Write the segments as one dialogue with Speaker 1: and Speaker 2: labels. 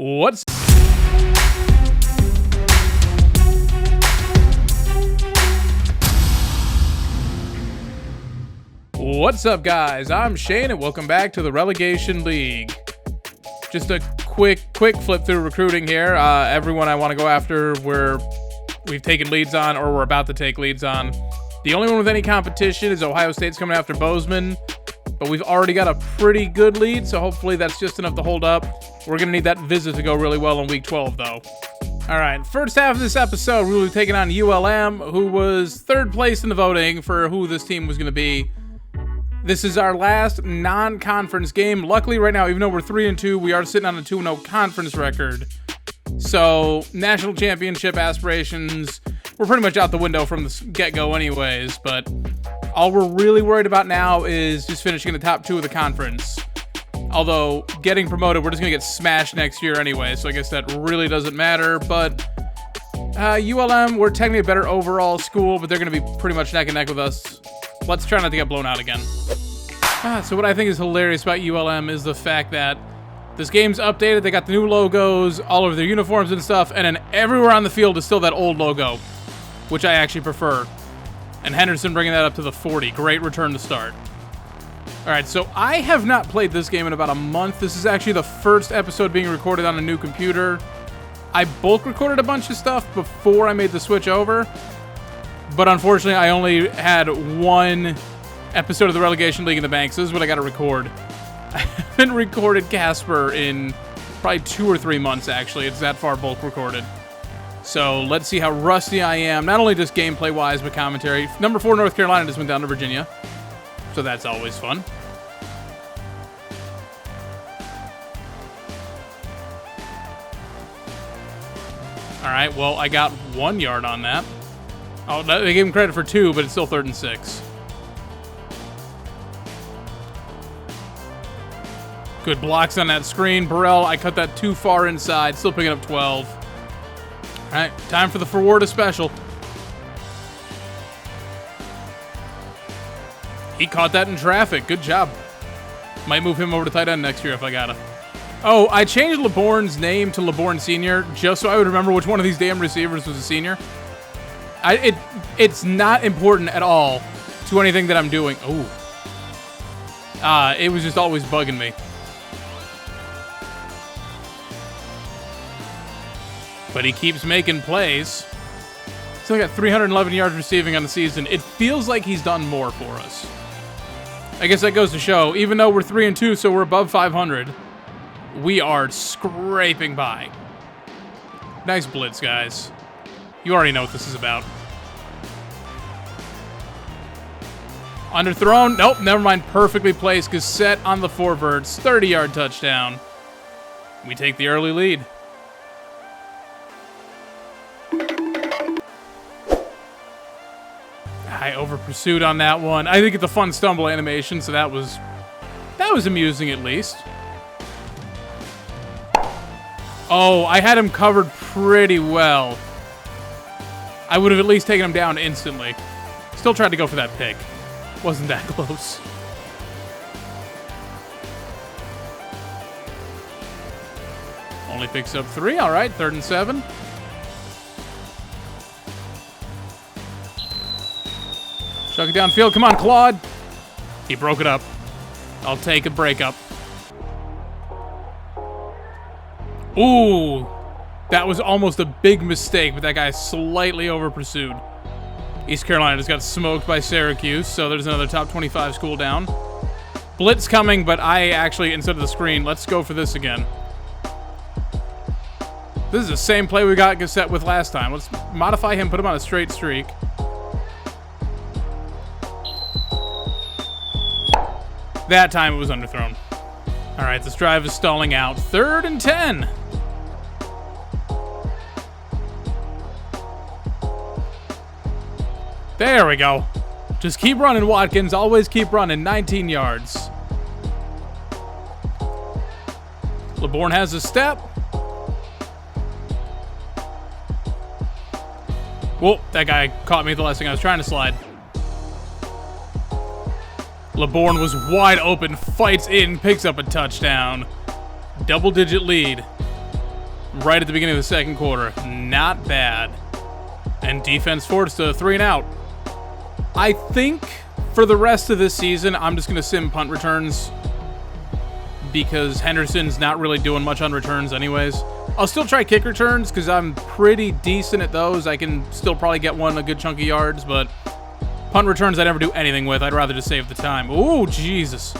Speaker 1: What's up, guys? I'm Shane, and welcome back to the Relegation League. Just a quick flip through recruiting here. Everyone I want to go after, we've taken leads on, or we're about to take leads on. The only one with any competition is Ohio State's coming after Bozeman, but we've already got a pretty good lead, so hopefully that's just enough to hold up. We're going to need that visit to go really well in week 12, though. All right, first half of this episode, we will be taking on ULM, who was third place in the voting for who this team was going to be. This is our last non-conference game. Luckily, right now, even though we're 3-2, we are sitting on a 2-0 conference record. So, national championship aspirations, we're pretty much out the window from the get-go anyways, but all we're really worried about now is just finishing in the top 2 of the conference. Although, getting promoted, we're just going to get smashed next year anyway, so I guess that really doesn't matter. But ULM, we're technically a better overall school, but they're going to be pretty much neck and neck with us. Let's try not to get blown out again. So what I think is hilarious about ULM is the fact that this game's updated, they got the new logos all over their uniforms and stuff, and then everywhere on the field is still that old logo, which I actually prefer. And Henderson bringing that up to the 40. Great return to start. Alright, so I have not played this game in about a month. This is actually the first episode being recorded on a new computer. I bulk recorded a bunch of stuff before I made the switch over, but unfortunately I only had one episode of the Relegation League in the bank, so this is what I gotta record. I haven't recorded Casper in probably 2 or 3 months, actually. It's that far bulk recorded. So let's see how rusty I am, not only just gameplay-wise, but commentary. Number 4, North Carolina just went down to Virginia, so that's always fun. Alright, well, I got 1 yard on that. Oh, they gave him credit for 2, but it's still 3rd and 6. Good blocks on that screen. Burrell, I cut that too far inside. Still picking up 12. All right, time for the Forwarda special. He caught that in traffic. Good job. Might move him over to tight end next year if I gotta. Oh, I changed LeBourne's name to LeBourne Sr. just so I would remember which one of these damn receivers was a senior. It's not important at all to anything that I'm doing. Ooh. It was just always bugging me. But he keeps making plays. He's only got 311 yards receiving on the season. It feels like he's done more for us. I guess that goes to show, even though we're 3-2, so we're above 500, we are scraping by. Nice blitz, guys. You already know what this is about. Underthrown. Nope, never mind. Perfectly placed. Cassette on the 4 verts. 30-yard touchdown. We take the early lead. I over-pursued on that one. I think it's a fun stumble animation, so that was amusing at least. Oh, I had him covered pretty well. I would have at least taken him down instantly. Still tried to go for that pick. Wasn't that close. Only picks up 3. All right, 3rd and 7. Chuck it downfield. Come on, Claude. He broke it up. I'll take a breakup. Ooh. That was almost a big mistake, but that guy slightly over-pursued. East Carolina just got smoked by Syracuse, so there's another top 25 school down. Blitz coming, but I actually, instead of the screen, let's go for this again. This is the same play we got set with last time. Let's modify him, put him on a straight streak. That time it was underthrown. All right, this drive is stalling out. 3rd and 10. There we go. Just keep running, Watkins. Always keep running. 19 yards. LeBourne has a step. Whoa, that guy caught me at the last thing I was trying to slide. LeBourne was wide open, fights in, picks up a touchdown. Double-digit lead. right at the beginning of the second quarter. Not bad. And defense forced a 3-and-out. I think for the rest of this season, I'm just going to sim punt returns because Henderson's not really doing much on returns anyways. I'll still try kick returns because I'm pretty decent at those. I can still probably get one a good chunk of yards, but punt returns I never do anything with. I'd rather just save the time. Ooh, Jesus.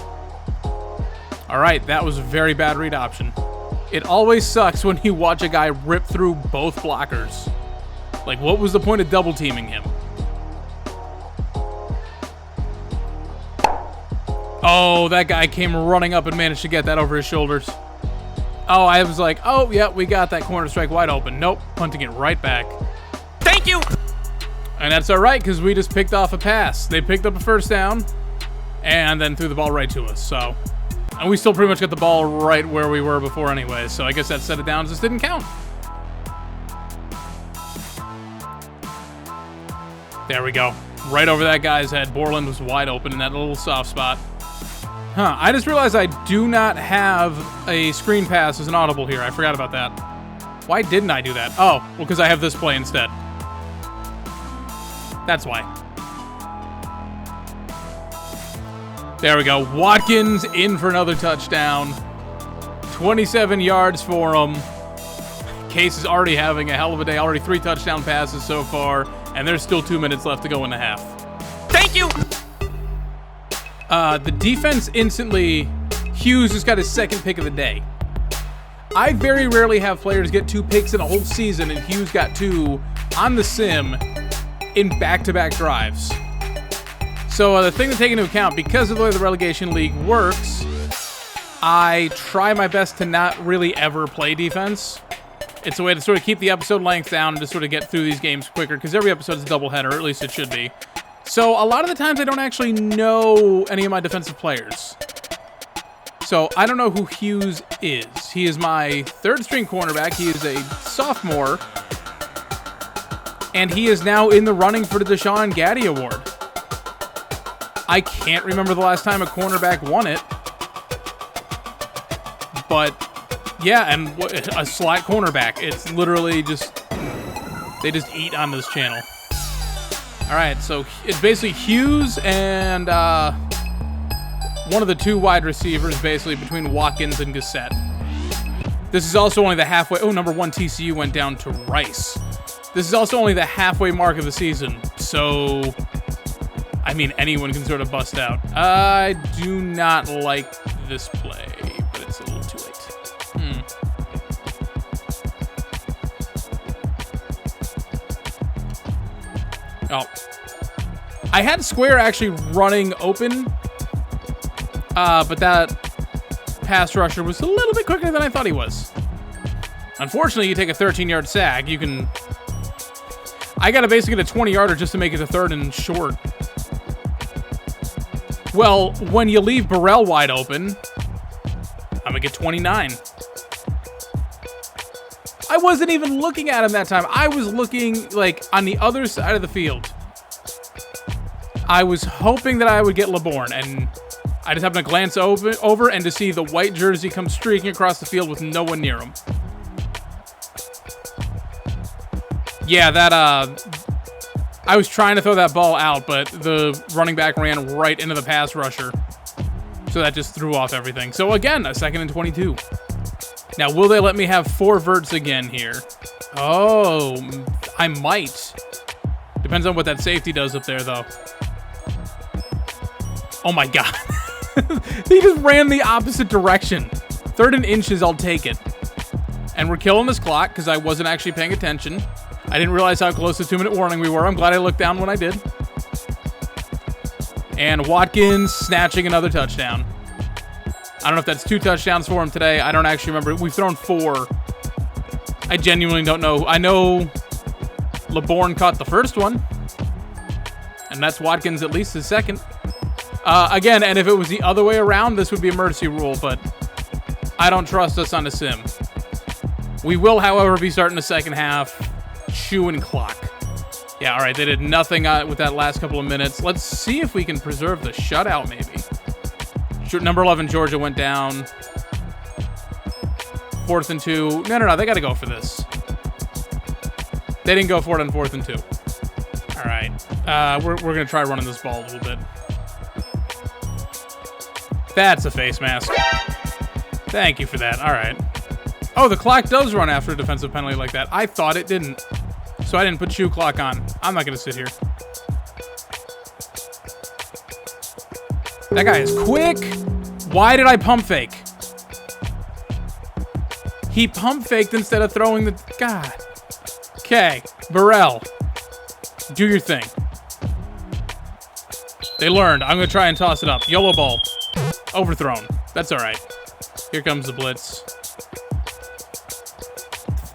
Speaker 1: All right, that was a very bad read option. It always sucks when you watch a guy rip through both blockers. Like, what was the point of double teaming him? Oh, that guy came running up and managed to get that over his shoulders. Oh, I was like, oh, yeah, we got that corner strike wide open. Nope, punting it right back.
Speaker 2: Thank you!
Speaker 1: And that's all right, because we just picked off a pass. They picked up a first down and then threw the ball right to us. So, and we still pretty much got the ball right where we were before anyway. So I guess that set of downs just didn't count. There we go. Right over that guy's head. Borland was wide open in that little soft spot. Huh, I just realized I do not have a screen pass as an audible here. I forgot about that. Why didn't I do that? Oh, well, because I have this play instead. That's why. There we go. Watkins in for another touchdown. 27 yards for him. Case is already having a hell of a day. Already 3 touchdown passes so far, and there's still 2 minutes left to go in the half.
Speaker 2: Thank you!
Speaker 1: The defense instantly... Hughes just got his second pick of the day. I very rarely have players get 2 picks in a whole season, and Hughes got 2 on the sim in back-to-back drives. So the thing to take into account, because of the way the relegation league works, I try my best to not really ever play defense. It's a way to sort of keep the episode length down and to sort of get through these games quicker, because every episode is a doubleheader, or at least it should be. So a lot of the times I don't actually know any of my defensive players. So I don't know who Hughes is. He is my 3rd string cornerback. He is a sophomore. And he is now in the running for the Deshaun Gaddy Award. I can't remember the last time a cornerback won it. But yeah, and a slot cornerback. It's literally just, they just eat on this channel. All right, so it's basically Hughes and one of the 2 wide receivers, basically between Watkins and Gassett. This is also only the halfway. Oh, number 1 TCU went down to Rice. This is also only the halfway mark of the season, so I mean anyone can sort of bust out. I do not like this play, but it's a little too late. Oh. I had Square actually running open, but that pass rusher was a little bit quicker than I thought he was. Unfortunately, you take a 13-yard sack, you can... I got to basically get a 20-yarder just to make it a 3rd and short. Well, when you leave Burrell wide open, I'm going to get 29. I wasn't even looking at him that time. I was looking, like, on the other side of the field. I was hoping that I would get LeBourne, and I just happened to glance over and to see the white jersey come streaking across the field with no one near him. Yeah, that, I was trying to throw that ball out, but the running back ran right into the pass rusher. So that just threw off everything. So again, a 2nd and 22. Now, will they let me have 4 verts again here? Oh, I might. Depends on what that safety does up there, though. Oh my God. He just ran the opposite direction. 3rd and inches, I'll take it. And we're killing this clock because I wasn't actually paying attention. I didn't realize how close to 2-minute warning we were. I'm glad I looked down when I did. And Watkins snatching another touchdown. I don't know if that's 2 touchdowns for him today. I don't actually remember. We've thrown 4. I genuinely don't know. I know LeBourne caught the first one. And that's Watkins at least his 2nd. Again, and if it was the other way around, this would be a mercy rule, but I don't trust us on the sim. We will, however, be starting the second half chewing clock. Yeah, all right, they did nothing with that last couple of minutes. Let's see if we can preserve the shutout, maybe. Number 11, Georgia, went down. 4th and 2. No. They got to go for this. They didn't go for it on 4th and 2. All right. We're going to try running this ball a little bit. That's a face mask. Thank you for that. All right. Oh, the clock does run after a defensive penalty like that. I thought it didn't. So I didn't put shoe clock on. I'm not going to sit here. That guy is quick. Why did I pump fake? He pump faked instead of throwing the... God. Okay. Burrell. Do your thing. They learned. I'm going to try and toss it up. YOLO ball. Overthrown. That's all right. Here comes the blitz.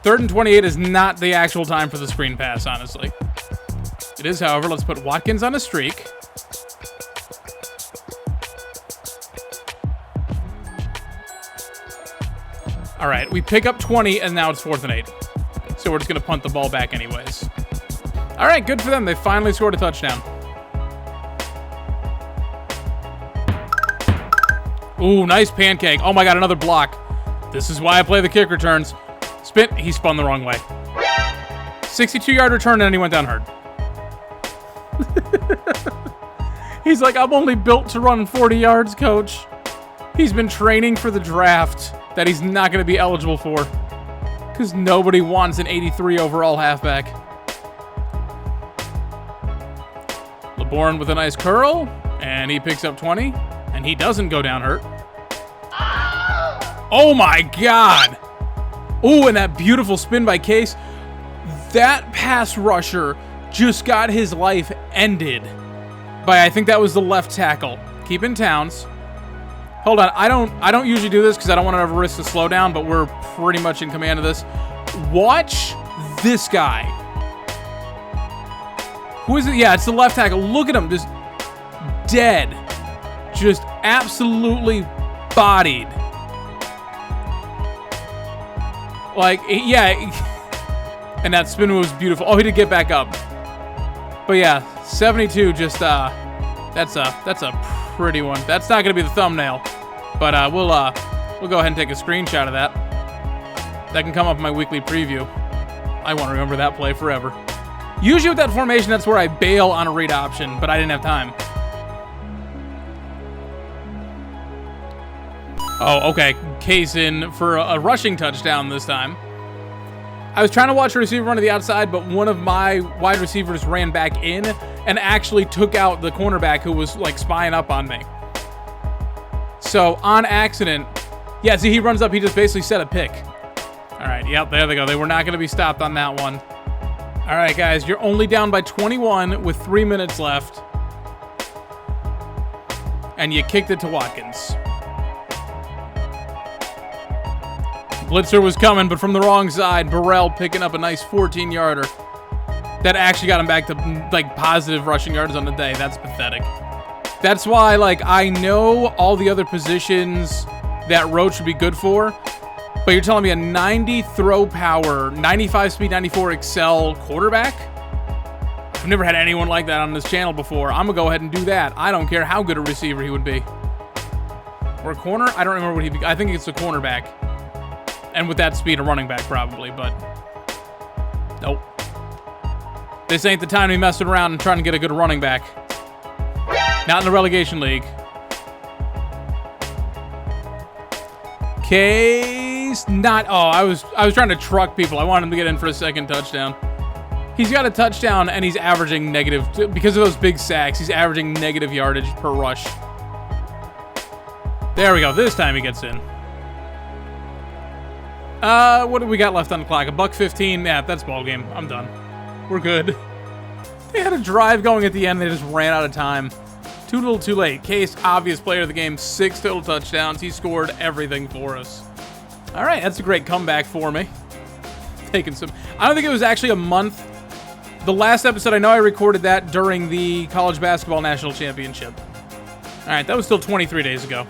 Speaker 1: 3rd and 28 is not the actual time for the screen pass, honestly. It is, however. Let's put Watkins on a streak. All right, we pick up 20, and now it's 4th and 8. So we're just going to punt the ball back anyways. All right, good for them. They finally scored a touchdown. Ooh, nice pancake. Oh my God, another block. This is why I play the kick returns. Spin. He spun the wrong way. 62-yard return, and then he went down hurt. He's like, I'm only built to run 40 yards, coach. He's been training for the draft that he's not going to be eligible for because nobody wants an 83 overall halfback. LeBourne with a nice curl, and he picks up 20, and he doesn't go down hurt. Oh my God. Ooh, and that beautiful spin by Case. That pass rusher just got his life ended by, I think that was the left tackle. Keeping Towns. Hold on, I don't usually do this because I don't want to ever risk the slowdown, but we're pretty much in command of this. Watch this guy. Who is it? Yeah, it's the left tackle. Look at him, just dead. Just absolutely bodied. Like, yeah. And that spin was beautiful. Oh, he did get back up. But yeah, 72 just, that's a pretty one. That's not going to be the thumbnail. But we'll go ahead and take a screenshot of that. That can come up in my weekly preview. I want to remember that play forever. Usually with that formation, that's where I bail on a read option, but I didn't have time. Oh, okay. Case in for a rushing touchdown this time. I was trying to watch a receiver run to the outside, but one of my wide receivers ran back in and actually took out the cornerback who was like spying up on me. So on accident, yeah, see, he runs up, he just basically set a pick. All right, yep, there they go. They were not going to be stopped on that one. All right, guys, you're only down by 21 with 3 minutes left. And you kicked it to Watkins. Blitzer was coming, but from the wrong side. Burrell picking up a nice 14-yarder. That actually got him back to, like, positive rushing yards on the day. That's pathetic. That's why, like, I know all the other positions that Roach would be good for, but you're telling me a 90 throw power, 95 speed, 94 excel quarterback? I've never had anyone like that on this channel before. I'm going to go ahead and do that. I don't care how good a receiver he would be. Or a corner? I don't remember what he'd be. I think it's a cornerback. And with that speed, a running back probably, but nope. This ain't the time to be messing around and trying to get a good running back. Not in the relegation league. Case, not. Oh, I was trying to truck people. I wanted him to get in for a second touchdown. He's got a touchdown and he's averaging negative because of those big sacks. He's averaging negative yardage per rush. There we go. This time he gets in. What do we got left on the clock? $1:15. Yeah, that's ball game. I'm done. We're good. They had a drive going at the end. They just ran out of time. Too little, too late. Case, obvious player of the game. 6 total touchdowns. He scored everything for us. All right, that's a great comeback for me. Taking some. I don't think it was actually a month. The last episode, I know I recorded that during the College Basketball National Championship. All right, that was still 23 days ago.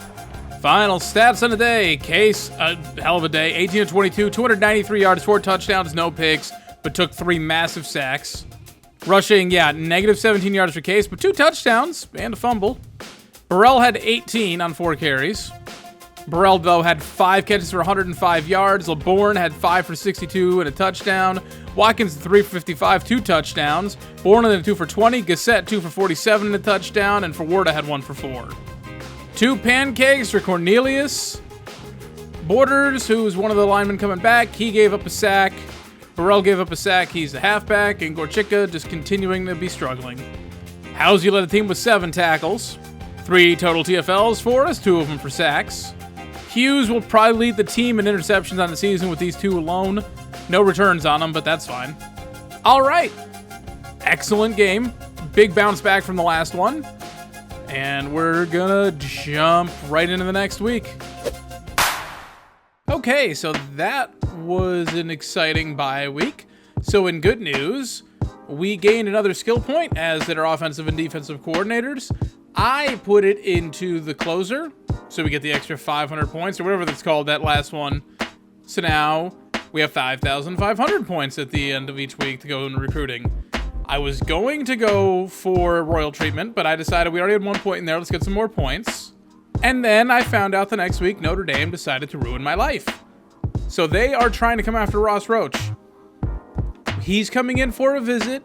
Speaker 1: Final stats on the day. Case, a hell of a day. 18 of 22, 293 yards, 4 touchdowns, no picks, but took 3 massive sacks. Rushing, yeah, negative 17 yards for Case, but 2 touchdowns and a fumble. Burrell had 18 on 4 carries. Burrell, though, had 5 catches for 105 yards. LeBourne had 5 for 62 and a touchdown. Watkins, 3 for 55, 2 touchdowns. Bourne, 2 for 20. Gassett, 2 for 47 and a touchdown. And Forwarda had 1 for 4. 2 pancakes for Cornelius. Borders, who's one of the linemen coming back, he gave up a sack. Burrell gave up a sack. He's the halfback. And Gorchika just continuing to be struggling. Housey led the team with 7 tackles. 3 total TFLs for us, 2 of them for sacks. Hughes will probably lead the team in interceptions on the season with these 2 alone. No returns on them, but that's fine. All right. Excellent game. Big bounce back from the last one. And we're gonna jump right into the next week. Okay, so that was an exciting bye week. So in good news, we gained another skill point, as did our offensive and defensive coordinators. I put it into the closer, so we get the extra 500 points, or whatever that's called, that last one. So now we have 5,500 points at the end of each week to go in recruiting. I was going to go for royal treatment, but I decided we already had 1 point in there. Let's get some more points. And then I found out the next week Notre Dame decided to ruin my life. So they are trying to come after Ross Roach. He's coming in for a visit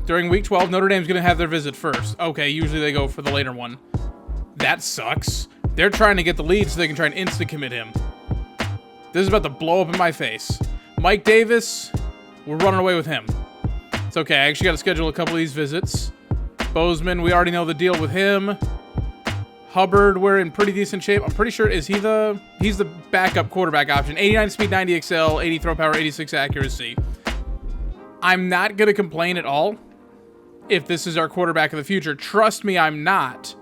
Speaker 1: during week 12. Notre Dame's going to have their visit first. Okay, usually they go for the later one. That sucks. They're trying to get the lead so they can try and insta-commit him. This is about to blow up in my face. Mike Davis, we're running away with him. It's okay. I actually got to schedule a couple of these visits. Bozeman, we already know the deal with him. Hubbard, we're in pretty decent shape. I'm pretty sure, he's the backup quarterback option. 89 speed, 90 XL, 80 throw power, 86 accuracy. I'm not going to complain at all if this is our quarterback of the future. Trust me, I'm not.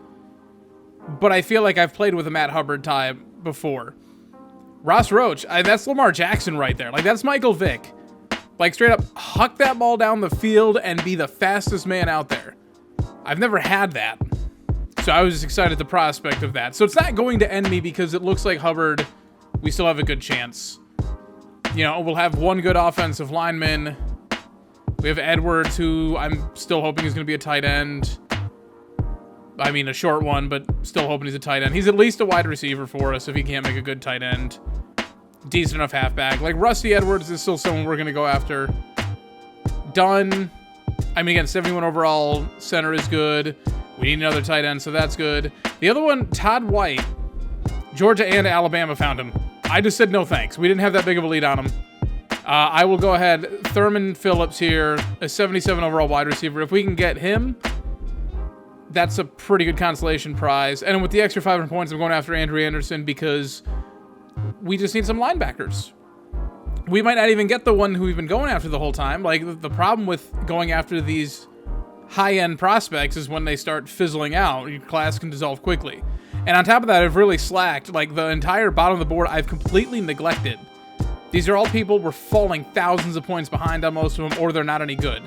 Speaker 1: But I feel like I've played with a Matt Hubbard type before. Ross Roach, that's Lamar Jackson right there. Like, that's Michael Vick. Like, straight up, huck that ball down the field and be the fastest man out there. I've never had that. So I was just excited at the prospect of that. So it's not going to end me because it looks like Hubbard, we still have a good chance. You know, we'll have one good offensive lineman. We have Edwards, who I'm still hoping is going to be a tight end. I mean, a short one, but still hoping he's a tight end. He's at least a wide receiver for us if he can't make a good tight end. Decent enough halfback. Like, Rusty Edwards is still someone we're going to go after. Dunn, I mean, again, 71 overall. Center is good. We need another tight end, so that's good. The other one, Todd White. Georgia and Alabama found him. I just said no thanks. We didn't have that big of a lead on him. I will go ahead. Thurman Phillips here, a 77 overall wide receiver. If we can get him, that's a pretty good consolation prize. And with the extra 500 points, I'm going after Andrew Anderson because we just need some linebackers. We might not even get the one who we've been going after the whole time. Like, the problem with going after these high-end prospects is when they start fizzling out, your class can dissolve quickly. And on top of that, I've really slacked. Like, the entire bottom of the board, I've completely neglected. These are all people we're falling thousands of points behind on most of them, or they're not any good.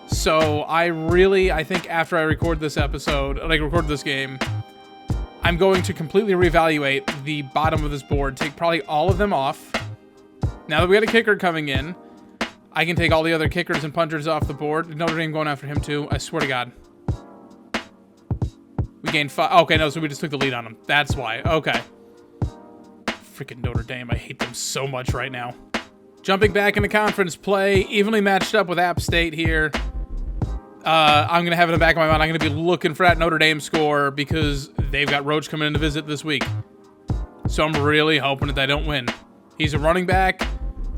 Speaker 1: So I think after I record this episode, record this game, I'm going to completely reevaluate the bottom of this board, take probably all of them off. Now that we got a kicker coming in, I can take all the other kickers and punters off the board. Notre Dame going after him too. I swear to God. We gained 5. Okay, no, so we just took the lead on them. That's why. Okay. Freaking Notre Dame. I hate them so much right now. Jumping back into conference play, evenly matched up with App State here. I'm going to have it in the back of my mind. I'm going to be looking for that Notre Dame score because they've got Roach coming in to visit this week. So I'm really hoping that they don't win. He's a running back,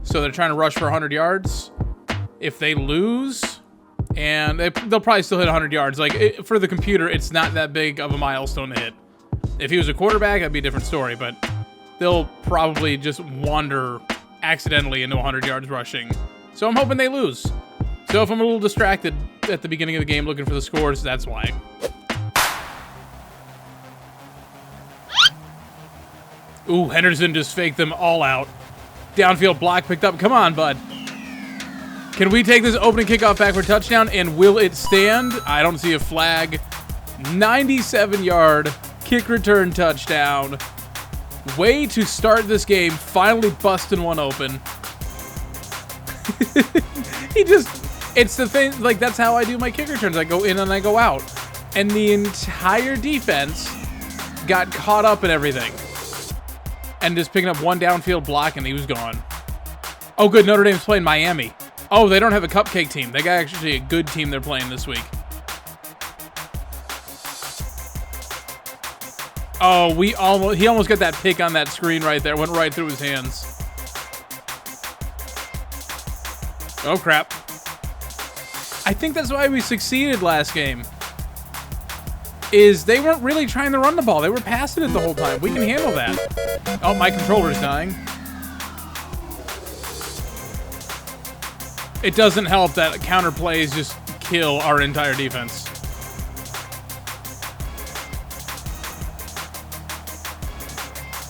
Speaker 1: so they're trying to rush for 100 yards. If they lose, and they'll probably still hit 100 yards. Like, for the computer, it's not that big of a milestone to hit. If he was a quarterback, that'd be a different story, but they'll probably just wander accidentally into 100 yards rushing. So I'm hoping they lose. So if I'm a little distracted at the beginning of the game looking for the scores, that's why. Ooh, Henderson just faked them all out. Downfield block picked up. Come on, bud. Can we take this opening kickoff back for touchdown, and will it stand? I don't see a flag. 97-yard kick return touchdown. Way to start this game, finally busting one open. It's the thing, like, that's how I do my kick returns. I go in and I go out. And the entire defense got caught up in everything. and just picking up one downfield block, and he was gone. Oh, good. Notre Dame's playing Miami. Oh, they don't have a cupcake team. They got actually a good team they're playing this week. Oh, he almost got that pick on that screen right there. Went right through his hands. Oh, crap. I think that's why we succeeded last game. Is they weren't really trying to run the ball. They were passing it the whole time. We can handle that. Oh, my controller's dying. It doesn't help that counter plays just kill our entire defense.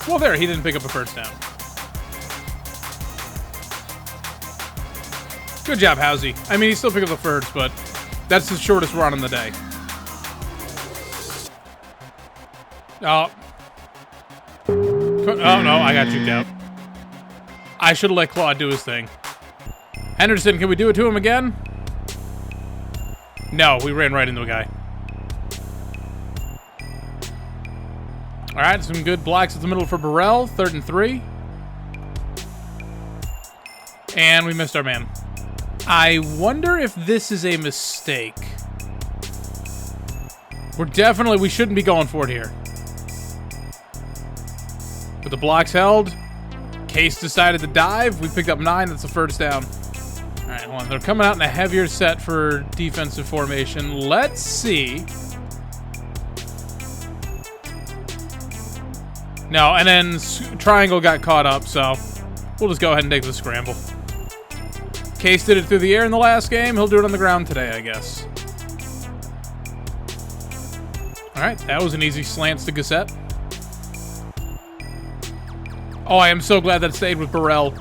Speaker 1: Well, there, he didn't pick up a first down. Good job, Housey. I mean, he still picked up the first, but that's the shortest run in the day. Oh. Oh, no, I got juked out. I should have let Claude do his thing. Henderson, can we do it to him again? No, we ran right into a guy. All right, some good blocks at the middle for Burrell. 3rd and 3. And we missed our man. I wonder if this is a mistake. We shouldn't be going for it here. But the block's held. Case decided to dive. We picked up 9. That's the first down. All right, hold on. They're coming out in a heavier set for defensive formation. Let's see. No, and then triangle got caught up, so we'll just go ahead and take the scramble. Case did it through the air in the last game. He'll do it on the ground today, I guess. All right, that was an easy slant to Gassett. Oh, I am so glad that stayed with Burrell.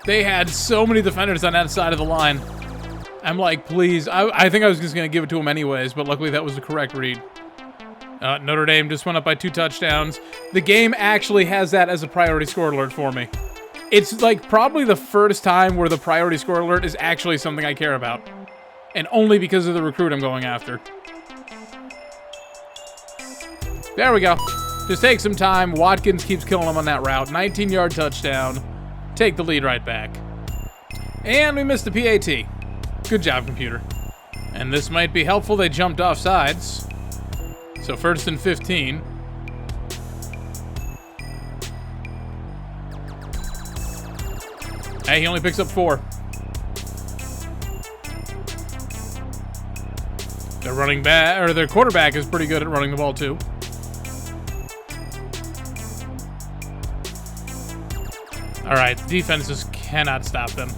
Speaker 1: They had so many defenders on that side of the line. I'm like, please. I think I was just going to give it to him anyways, but luckily that was the correct read. Notre Dame just went up by 2 touchdowns. The game actually has that as a priority score alert for me. It's like probably the first time where the priority score alert is actually something I care about. And only because of the recruit I'm going after. There we go. Just take some time. Watkins keeps killing him on that route. 19-yard touchdown. Take the lead right back. And we missed the PAT. Good job, computer. And this might be helpful. They jumped off sides. So 1st and 15. Hey, he only picks up 4. Their quarterback is pretty good at running the ball too. All right, defenses cannot stop them.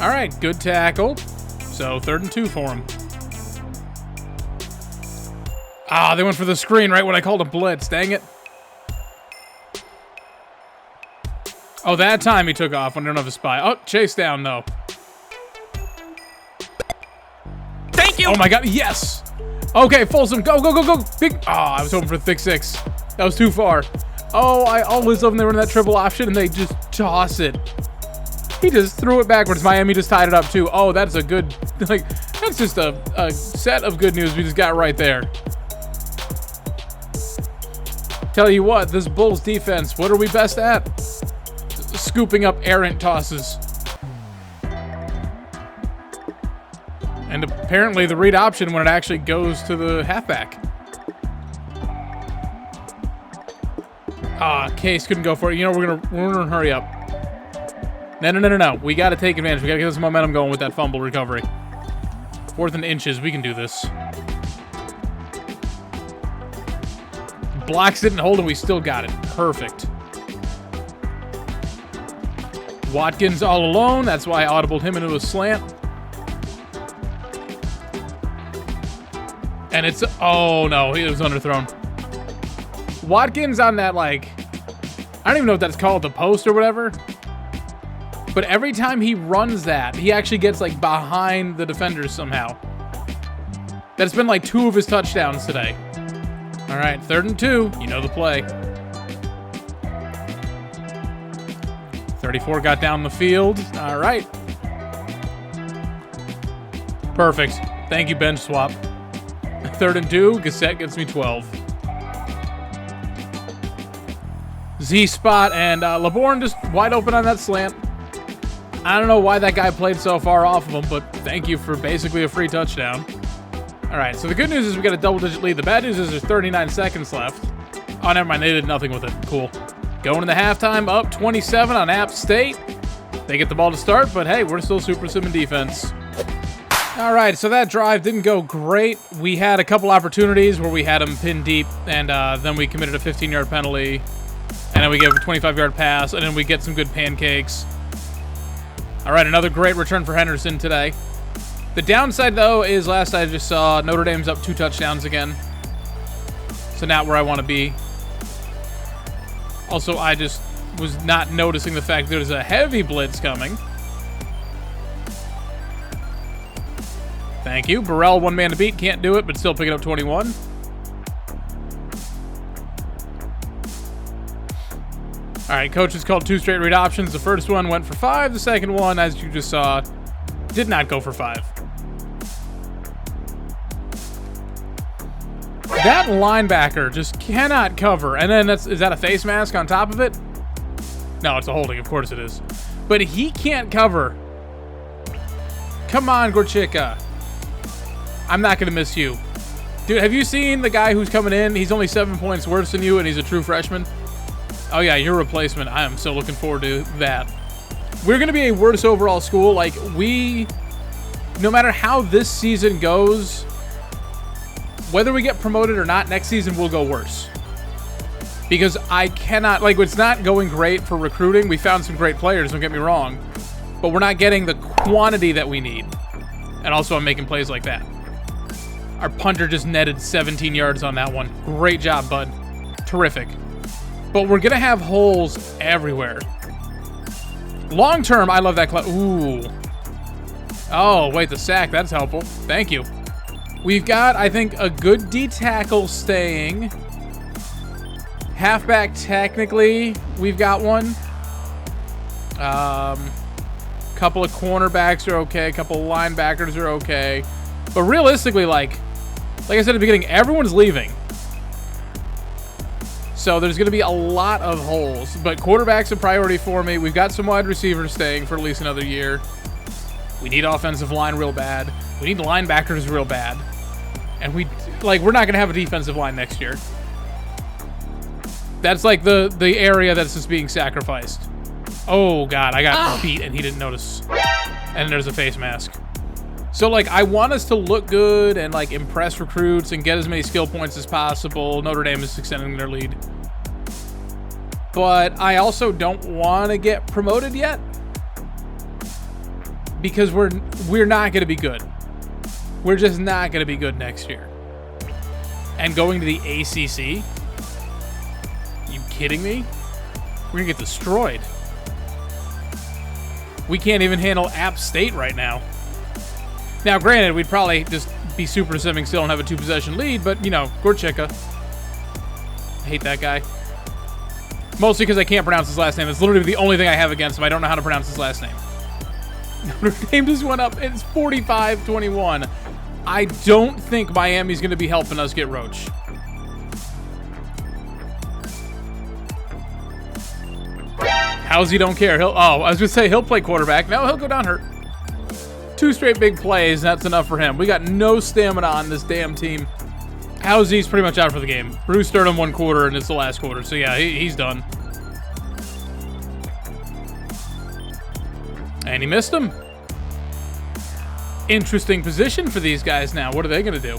Speaker 1: All right, good tackle. So 3rd and 2 for him. Ah, they went for the screen right when I called a blitz. Dang it. Oh, that time he took off when I don't have a spy. Oh, chase down, no.
Speaker 2: Thank you.
Speaker 1: Oh, my God. Yes. Okay, Folsom. Go, go, go, go. Big. Oh, I was hoping for thick 6. That was too far. Oh, I always love when they run that triple option and they just toss it. He just threw it backwards. Miami just tied it up, too. Oh, that's a good, like, that's just a set of good news we just got right there. Tell you what, this Bulls defense, what are we best at? Scooping up errant tosses. And apparently the read option when it actually goes to the halfback. Ah, Case couldn't go for it. You know, we're gonna hurry up. No. We got to take advantage. We got to get this momentum going with that fumble recovery. 4th and inches. We can do this. Blocks didn't hold and we still got it. Perfect. Watkins all alone. That's why I audibled him into a slant. And it's... Oh, no. He was underthrown. Watkins on that, like... I don't even know if that's called the post or whatever. But every time he runs that, he actually gets, like, behind the defenders somehow. That's been, like, 2 of his touchdowns today. All right, 3rd and 2. You know the play. 34 got down the field. All right. Perfect. Thank you, bench swap. 3rd and 2. Gassette gets me 12. Z spot, and LeBourne just wide open on that slant. I don't know why that guy played so far off of him, but thank you for basically a free touchdown. All right, so the good news is we got a double-digit lead. The bad news is there's 39 seconds left. Oh, never mind. They did nothing with it. Cool. Going into halftime, up 27 on App State. They get the ball to start, but hey, we're still super sim in defense. All right, so that drive didn't go great. We had a couple opportunities where we had them pinned deep, and then we committed a 15-yard penalty, and then we gave a 25-yard pass, and then we get some good pancakes. All right, another great return for Henderson today. The downside, though, is last I just saw Notre Dame's up 2 touchdowns again. So not where I want to be. Also, I just was not noticing the fact there's a heavy blitz coming. Thank you. Burrell, one man to beat. Can't do it, but still picking up 21. All right, coach has called 2 straight read options. The first one went for 5. The second one, as you just saw, did not go for 5. That linebacker just cannot cover. And then is that a face mask on top of it? No, it's a holding. Of course it is. But he can't cover. Come on, Gorchika. I'm not going to miss you. Dude, have you seen the guy who's coming in? He's only 7 points worse than you, and he's a true freshman. Oh, yeah, your replacement. I am so looking forward to that. We're going to be a worse overall school. Like, no matter how this season goes, whether we get promoted or not, next season will go worse. Because I cannot, like, it's not going great for recruiting. We found some great players, don't get me wrong. But we're not getting the quantity that we need. And also, I'm making plays like that. Our punter just netted 17 yards on that one. Great job, bud. Terrific. But we're going to have holes everywhere. Long term, I love that class. Ooh. Oh, wait, the sack. That's helpful. Thank you. We've got, I think, a good D tackle staying. Halfback, technically, we've got one. Couple of cornerbacks are okay. A couple of linebackers are okay. But realistically, like I said at the beginning, everyone's leaving. So there's going to be a lot of holes. But quarterback's a priority for me. We've got some wide receivers staying for at least another year. We need offensive line real bad. We need linebackers real bad. And we're not going to have a defensive line next year. That's like the area that's just being sacrificed. Oh, God, I got beat and he didn't notice. And there's a face mask. So, like, I want us to look good and, like, impress recruits and get as many skill points as possible. Notre Dame is extending their lead. But I also don't want to get promoted yet. Because we're not going to be good. We're just not going to be good next year. And going to the ACC? You kidding me? We're going to get destroyed. We can't even handle App State right now. Now, granted, we'd probably just be super simming still and have a 2-possession lead, but, you know, Gorchika. I hate that guy. Mostly because I can't pronounce his last name. It's literally the only thing I have against him. I don't know how to pronounce his last name. Notre Dame just went up. It's 45-21. I don't think Miami's going to be helping us get Roach. How's he don't care? I was going to say he'll play quarterback. No, he'll go down hurt. 2 straight big plays, that's enough for him. We got no stamina on this damn team. Howzy's pretty much out for the game. Bruce started him 1 quarter, and it's the last quarter. So, yeah, he's done. And he missed him. Interesting position for these guys now. What are they going to do?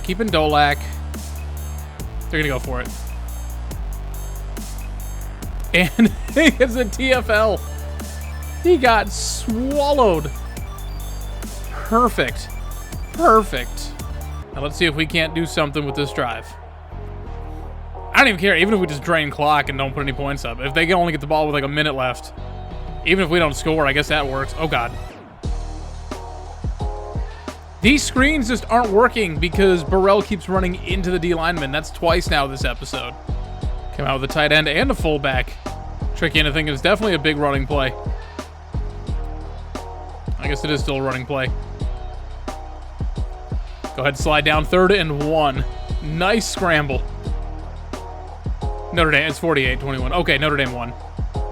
Speaker 1: Keeping Dolak. They're going to go for it. And it's a TFL. He got swallowed. Perfect. Perfect. Now let's see if we can't do something with this drive. I don't even care, even if we just drain clock and don't put any points up. If they can only get the ball with like a minute left, even if we don't score, I guess that works. Oh, God. These screens just aren't working because Burrell keeps running into the D lineman. That's twice now this episode. Came out with a tight end and a fullback. Tricky end, I think, is definitely a big running play. I guess it is still a running play. Go ahead and slide down 3rd and 1. Nice scramble. Notre Dame, it's 48-21. Okay, Notre Dame won.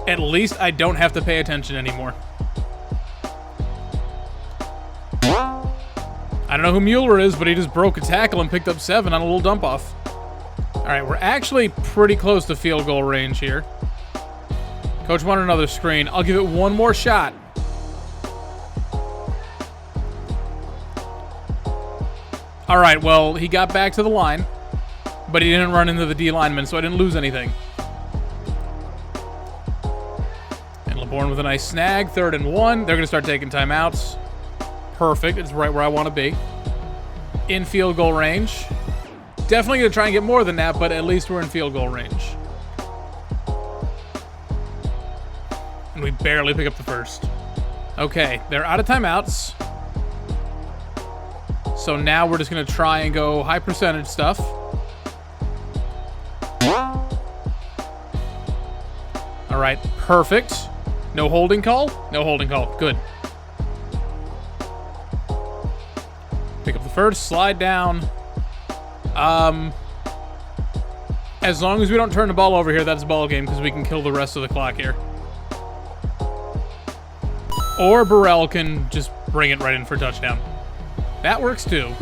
Speaker 1: At least I don't have to pay attention anymore. I don't know who Mueller is, but he just broke a tackle and picked up 7 on a little dump off. All right, we're actually pretty close to field goal range here. Coach wanted another screen. I'll give it one more shot. All right, well, he got back to the line, but he didn't run into the D lineman, so I didn't lose anything. And LeBourne with a nice snag, 3rd and 1. They're going to start taking timeouts. Perfect. It's right where I want to be. In field goal range. Definitely going to try and get more than that, but at least we're in field goal range. And we barely pick up the first. Okay, they're out of timeouts. So now we're just going to try and go high percentage stuff. All right, perfect. No holding call? No holding call. Good. Pick up the first, slide down. As long as we don't turn the ball over here, that's a ball game because we can kill the rest of the clock here. Or Burrell can just bring it right in for a touchdown. That works too.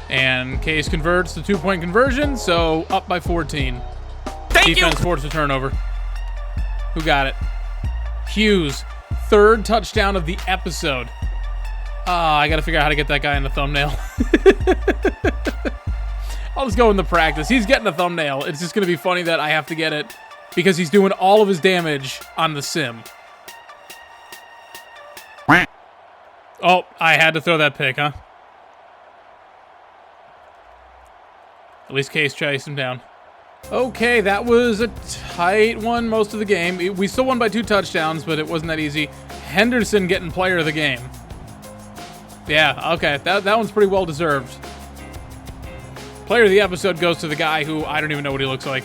Speaker 1: And Case converts the 2-point conversion, so up by 14. Defense forced a turnover. Who got it? Hughes, 3rd touchdown of the episode. I gotta figure out how to get that guy in the thumbnail. I'll just go in the practice. He's getting a thumbnail. It's just gonna be funny that I have to get it because he's doing all of his damage on the sim. Oh, I had to throw that pick, huh? At least Case chased him down. Okay, that was a tight one most of the game. We still won by 2 touchdowns, but it wasn't that easy. Henderson getting player of the game. Yeah, okay, that one's pretty well deserved. Player of the episode goes to the guy who I don't even know what he looks like.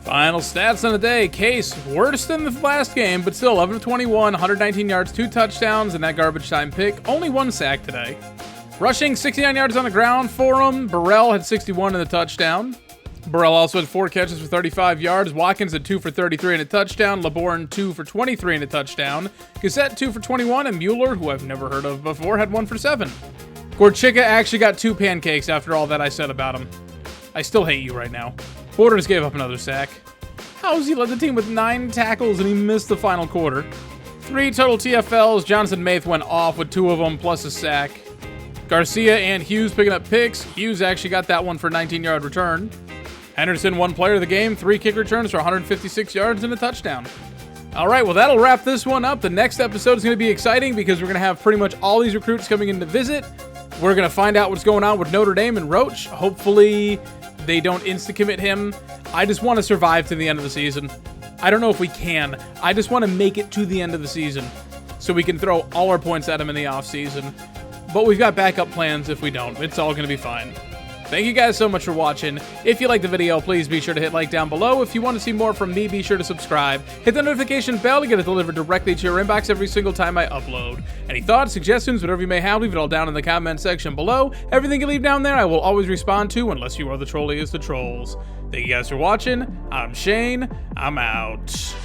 Speaker 1: Final stats on the day. Case, worse than the last game, but still 11 of 21, 119 yards, 2 touchdowns, and that garbage time pick. Only 1 sack today. Rushing, 69 yards on the ground for him. Burrell had 61 in the touchdown. Burrell also had 4 catches for 35 yards. Watkins had 2 for 33 and a touchdown. LeBourne 2 for 23 and a touchdown. Cassette 2 for 21, and Mueller, who I've never heard of before, had 1 for 7. Gorchicka actually got 2 pancakes after all that I said about him. I still hate you right now. Borders gave up another sack. How's he led the team with 9 tackles and he missed the final quarter? 3 total TFLs. Jonathan Maith went off with 2 of them plus a sack. Garcia and Hughes picking up picks. Hughes actually got that one for a 19-yard return. Henderson, 1 player of the game, 3 kick returns for 156 yards and a touchdown. All right, well, that'll wrap this one up. The next episode is going to be exciting because we're going to have pretty much all these recruits coming in to visit. We're going to find out what's going on with Notre Dame and Roach. Hopefully they don't insta-commit him. I just want to survive to the end of the season. I don't know if we can. I just want to make it to the end of the season so we can throw all our points at him in the offseason. But we've got backup plans if we don't. It's all going to be fine. Thank you guys so much for watching. If you liked the video, please be sure to hit like down below. If you want to see more from me, be sure to subscribe. Hit the notification bell to get it delivered directly to your inbox every single time I upload. Any thoughts, suggestions, whatever you may have, leave it all down in the comment section below. Everything you leave down there, I will always respond to, unless you are the trolliest of trolls. Thank you guys for watching. I'm Shane. I'm out.